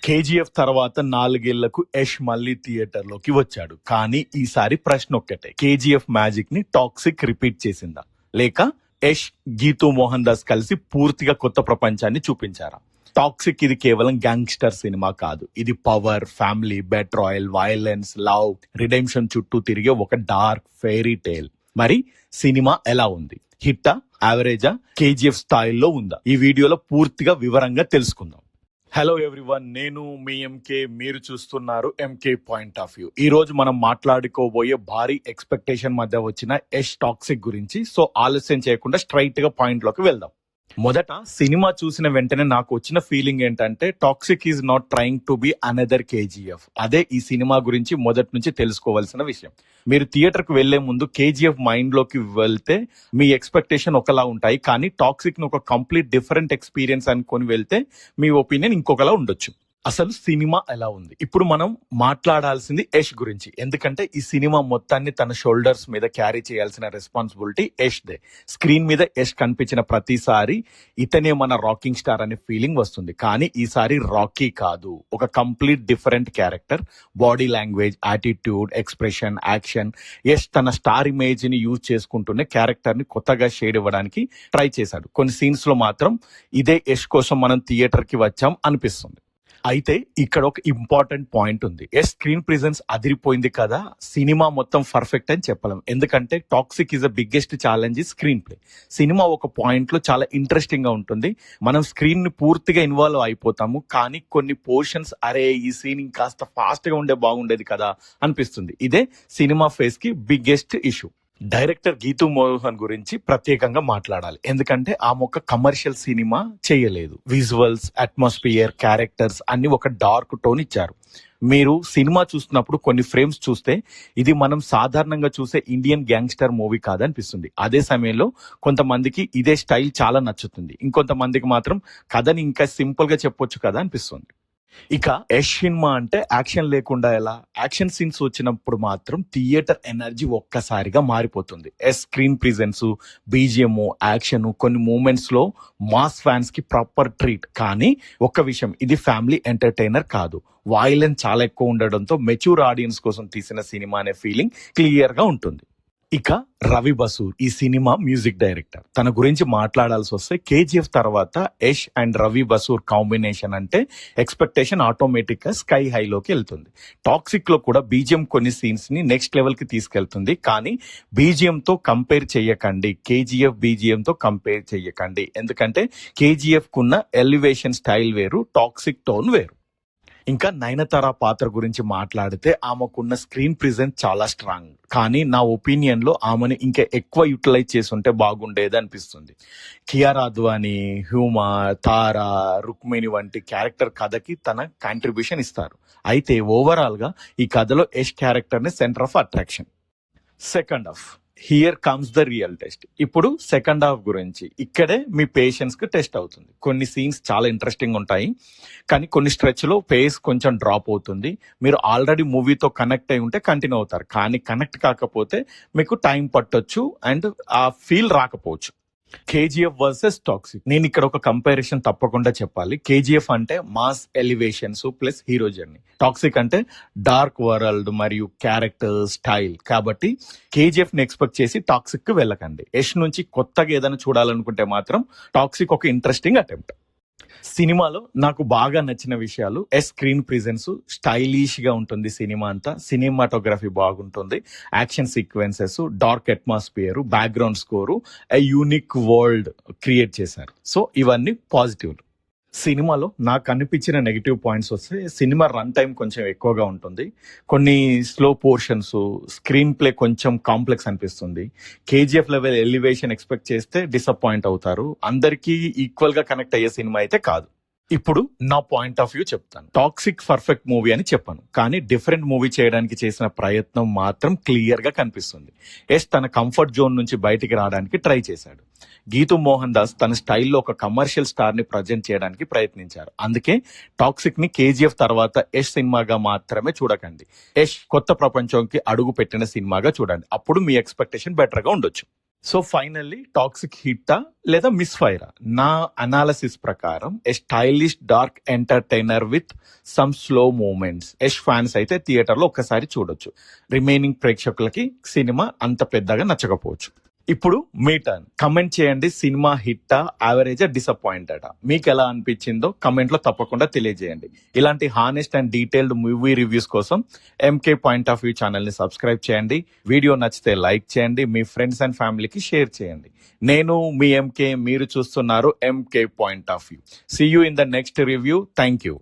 KGF తర్వాత 4 ఏళ్లకు యష్ మళ్ళీ థియేటర్లోకి వచ్చాడు. కానీ ఈసారి ప్రశ్న ఒక్కటే, కేజీఎఫ్ మ్యాజిక్ ని టాక్సిక్ రిపీట్ చేసిందా, లేక యష్ గీతూ మోహన్ దాస్ కలిసి పూర్తిగా కొత్త ప్రపంచాన్ని చూపించారా? టాక్సిక్ ఇది కేవలం గ్యాంగ్స్టర్ సినిమా కాదు. ఇది power, family, betrayal, violence, love, redemption చుట్టూ తిరిగే ఒక డార్క్ ఫెయిరీ టేల్. మరి సినిమా ఎలా ఉంది? హిట్టా, యావరేజా, కేజీఎఫ్ స్థాయిలో ఉందా? ఈ వీడియోలో పూర్తిగా వివరంగా తెలుసుకుందాం. హలో ఎవ్రీవన్, నేను మీ ఎంకే, మీరు చూస్తున్నారు ఎంకే పాయింట్ ఆఫ్ వ్యూ. ఈ రోజు మనం మాట్లాడుకోబోయే భారీ ఎక్స్పెక్టేషన్ మధ్య వచ్చిన యష్ టాక్సిక్ గురించి. సో ఆలస్యం చేయకుండా స్ట్రైట్ గా పాయింట్ లోకి వెళ్దాం. మొదట సినిమా చూసిన వెంటనే నాకు వచ్చిన ఫీలింగ్ ఏంటంటే, toxic is not trying to be another KGF. అదే ఈ సినిమా గురించి మొదటి నుంచి తెలుసుకోవాల్సిన విషయం. మీరు థియేటర్ కు వెళ్లే ముందు కేజీఎఫ్ మైండ్ లోకి వెళ్తే మీ ఎక్స్పెక్టేషన్ ఒకలా ఉంటాయి, కానీ టాక్సిక్ ను ఒక కంప్లీట్ డిఫరెంట్ ఎక్స్పీరియన్స్ అనుకొని వెళ్తే మీ ఒపీనియన్ ఇంకొకలా ఉండొచ్చు. అసలు సినిమా ఎలా ఉంది? ఇప్పుడు మనం మాట్లాడాల్సింది యష్ గురించి, ఎందుకంటే ఈ సినిమా మొత్తాన్ని తన షోల్డర్స్ మీద క్యారీ చేయాల్సిన రెస్పాన్సిబిలిటీ యష్ దే. స్క్రీన్ మీద యష్ కనిపించిన ప్రతిసారి ఇతనే మన రాకింగ్ స్టార్ అనే ఫీలింగ్ వస్తుంది. కానీ ఈసారి రాకీ కాదు, ఒక complete different character. Body language, attitude, expression, action, Yash తన స్టార్ ఇమేజ్ ని యూజ్ చేసుకుంటూనే క్యారెక్టర్ ని కొత్తగా షేడ్ ఇవ్వడానికి ట్రై చేశాడు. కొన్ని సీన్స్ లో మాత్రం ఇదే యష్ కోసం మనం థియేటర్ కి వచ్చాం అనిపిస్తుంది. అయితే ఇక్కడ ఒక ఇంపార్టెంట్ పాయింట్ ఉంది. స్క్రీన్ ప్రెజెన్స్ అదిరిపోయింది కదా, సినిమా మొత్తం పర్ఫెక్ట్ అని చెప్పలేం. ఎందుకంటే toxic is the biggest challenge screen play. Cinema ఒక పాయింట్ లో చాలా ఇంట్రెస్టింగ్ గా ఉంటుంది, మనం స్క్రీన్ ని పూర్తిగా ఇన్వాల్వ్ అయిపోతాము. కానీ కొన్ని పోర్షన్స్, అరే ఈ సీన్ ఇంకాస్త ఫాస్ట్ గా ఉండే బాగుండేది కదా అనిపిస్తుంది. ఇదే సినిమా ఫేస్ కి biggest issue. Director Geethu Mohan గురించి ప్రత్యేకంగా మాట్లాడాలి, ఎందుకంటే ఆమె ఒక కమర్షియల్ సినిమా చేయలేదు. విజువల్స్, అట్మాస్ఫియర్, క్యారెక్టర్స్ అన్ని ఒక డార్క్ టోన్ ఇచ్చారు. మీరు సినిమా చూస్తున్నప్పుడు కొన్ని ఫ్రేమ్స్ చూస్తే ఇది మనం సాధారణంగా చూసే ఇండియన్ గ్యాంగ్స్టర్ మూవీ కాదనిపిస్తుంది. అదే సమయంలో కొంతమందికి ఇదే స్టైల్ చాలా నచ్చుతుంది, ఇంకొంతమందికి మాత్రం కథని ఇంకా సింపుల్ గా చెప్పొచ్చు కదా అనిపిస్తుంది. ఇక యష్ సినిమా అంటే యాక్షన్ లేకుండా ఎలా? యాక్షన్ సీన్స్ వచ్చినప్పుడు మాత్రం థియేటర్ ఎనర్జీ ఒక్కసారిగా మారిపోతుంది. స్క్రీన్ ప్రెజెన్స్, బీజిఎం, యాక్షన్, కొన్ని మూమెంట్స్ లో మాస్ ఫ్యాన్స్ కి ప్రాపర్ ట్రీట్. కానీ ఒక్క విషయం, ఇది ఫ్యామిలీ ఎంటర్టైనర్ కాదు. వైలెన్స్ చాలా ఎక్కువ ఉండడంతో మెచ్యూర్ ఆడియన్స్ కోసం తీసిన సినిమా అనే ఫీలింగ్ క్లియర్ గా ఉంటుంది. ఇక రవి బసూర్ ఈ సినిమా మ్యూజిక్ డైరెక్టర్. తన గురించి మాట్లాడాల్సి వస్తే, కేజీఎఫ్ తర్వాత యష్ అండ్ రవి బసూర్ కాంబినేషన్ అంటే ఎక్స్పెక్టేషన్ ఆటోమేటిక్ గా స్కై హైలోకి వెళ్తుంది. టాక్సిక్ లో కూడా బీజిఎం కొన్ని సీన్స్ ని నెక్స్ట్ లెవెల్ కి తీసుకెళ్తుంది. కానీ బీజిఎం తో కంపేర్ చెయ్యకండి, కేజీఎఫ్ బీజిఎం తో కంపేర్ చెయ్యకండి. ఎందుకంటే కేజీఎఫ్ కున్న ఎలివేషన్ స్టైల్ వేరు, టాక్సిక్ టోన్ వేరు. ఇంకా నయనతార పాత్ర గురించి మాట్లాడితే, ఆమెకున్న స్క్రీన్ ప్రెజెన్స్ చాలా స్ట్రాంగ్. కానీ నా ఒపీనియన్ లో ఆమెను ఇంకా ఎక్కువ యూటిలైజ్ చేసి ఉంటే బాగుండేది అనిపిస్తుంది. కియారా అద్వానీ, హ్యూమా, తారా, రుక్మిణి వంటి క్యారెక్టర్ కథకి తన కాంట్రిబ్యూషన్ ఇస్తారు. అయితే ఓవరాల్ గా ఈ కథలో యష్ క్యారెక్టర్ ని centre of attraction. Second half, here comes the real test. ఇప్పుడు సెకండ్ హాఫ్ గురించి. ఇక్కడే మీ పేషెన్స్ కి టెస్ట్ అవుతుంది. కొన్ని సీన్స్ చాలా ఇంట్రెస్టింగ్ ఉంటాయి, కానీ కొన్ని స్ట్రెచ్ లో పేస్ కొంచెం డ్రాప్ అవుతుంది. మీరు ఆల్రెడీ మూవీతో కనెక్ట్ అయి ఉంటే కంటిన్యూ అవుతారు, కానీ కనెక్ట్ కాకపోతే మీకు టైం పట్టొచ్చు అండ్ ఆ ఫీల్ రాకపోవచ్చు. KGF versus toxic. నేను ఇక్కడ ఒక కంపారిజన్ తప్పకుండా చెప్పాలి. కేజీఎఫ్ అంటే mass elevations plus hero journey. Toxic అంటే డార్క్ వరల్డ్ మరియు క్యారెక్టర్ స్టైల్. కాబట్టి కేజీఎఫ్ ని ఎక్స్పెక్ట్ చేసి టాక్సిక్ కి వెళ్ళకండి. యష్ నుంచి కొత్తగా ఏదైనా చూడాలనుకుంటే మాత్రం టాక్సిక్ ఒక ఇంట్రెస్టింగ్ అటెంప్ట్. సినిమాలో నాకు బాగా నచ్చిన విషయాలు, స్క్రీన్ ప్రెజెన్స్ స్టైలిష్ గా ఉంటుంది. సినిమా అంతా సినిమాటోగ్రఫీ బాగుంటుంది, action sequences, dark atmosphere, background score, unique world create చేశారు. సో ఇవన్నీ పాజిటివ్. సినిమాలో నాకు అనిపించిన నెగిటివ్ పాయింట్స్ వస్తే, సినిమా రన్ టైం కొంచెం ఎక్కువగా ఉంటుంది, కొన్ని స్లో పోర్షన్స్, స్క్రీన్ ప్లే కొంచెం కాంప్లెక్స్ అనిపిస్తుంది. కేజీఎఫ్ లెవెల్ ఎలివేషన్ ఎక్స్పెక్ట్ చేస్తే డిసప్పాయింట్ అవుతారు. అందరికీ ఈక్వల్ గా కనెక్ట్ అయ్యే సినిమా అయితే కాదు. ఇప్పుడు నా పాయింట్ ఆఫ్ వ్యూ చెప్తాను. టాక్సిక్ పర్ఫెక్ట్ మూవీ అని చెప్పాను, కానీ డిఫరెంట్ మూవీ చేయడానికి చేసిన ప్రయత్నం మాత్రం క్లియర్ గా కనిపిస్తుంది. యష్ తన కంఫర్ట్ జోన్ నుంచి బయటికి రావడానికి ట్రై చేశాడు. గీతూ మోహన్ దాస్ తన స్టైల్లో ఒక కమర్షియల్ స్టార్ ని ప్రజెంట్ చేయడానికి ప్రయత్నించారు. అందుకే టాక్సిక్ ని కేజీఎఫ్ తర్వాత యష్ సినిమాగా మాత్రమే చూడకండి. యష్ కొత్త ప్రపంచంకి అడుగు పెట్టిన సినిమాగా చూడండి. అప్పుడు మీ ఎక్స్పెక్టేషన్ బెటర్ గా ఉండొచ్చు. సో ఫైనల్లీ టాక్సిక్ హిట్టా లేదా మిస్ ఫైరా? నా అనాలసిస్ ప్రకారం a stylish dark entertainer with some slow moments. Yash fans అయితే థియేటర్ లో ఒక్కసారి చూడొచ్చు, రిమైనింగ్ ప్రేక్షకులకి సినిమా అంత పెద్దగా నచ్చకపోవచ్చు. ఇప్పుడు మీ టర్న్. కమెంట్ చేయండి, సినిమా హిట్టా, యావరేజా, డిసప్పాయింటెడా? మీకు ఎలా అనిపించిందో కమెంట్ లో తప్పకుండా తెలియజేయండి. ఇలాంటి honest and detailed movie reviews కోసం MK point of view channel ని సబ్స్క్రైబ్ చేయండి. వీడియో నచ్చితే లైక్ చేయండి, మీ ఫ్రెండ్స్ అండ్ ఫ్యామిలీకి షేర్ చేయండి. నేను మీ ఎంకే, మీరు చూస్తున్నారు MK point of view. See you in the next review. Thank you.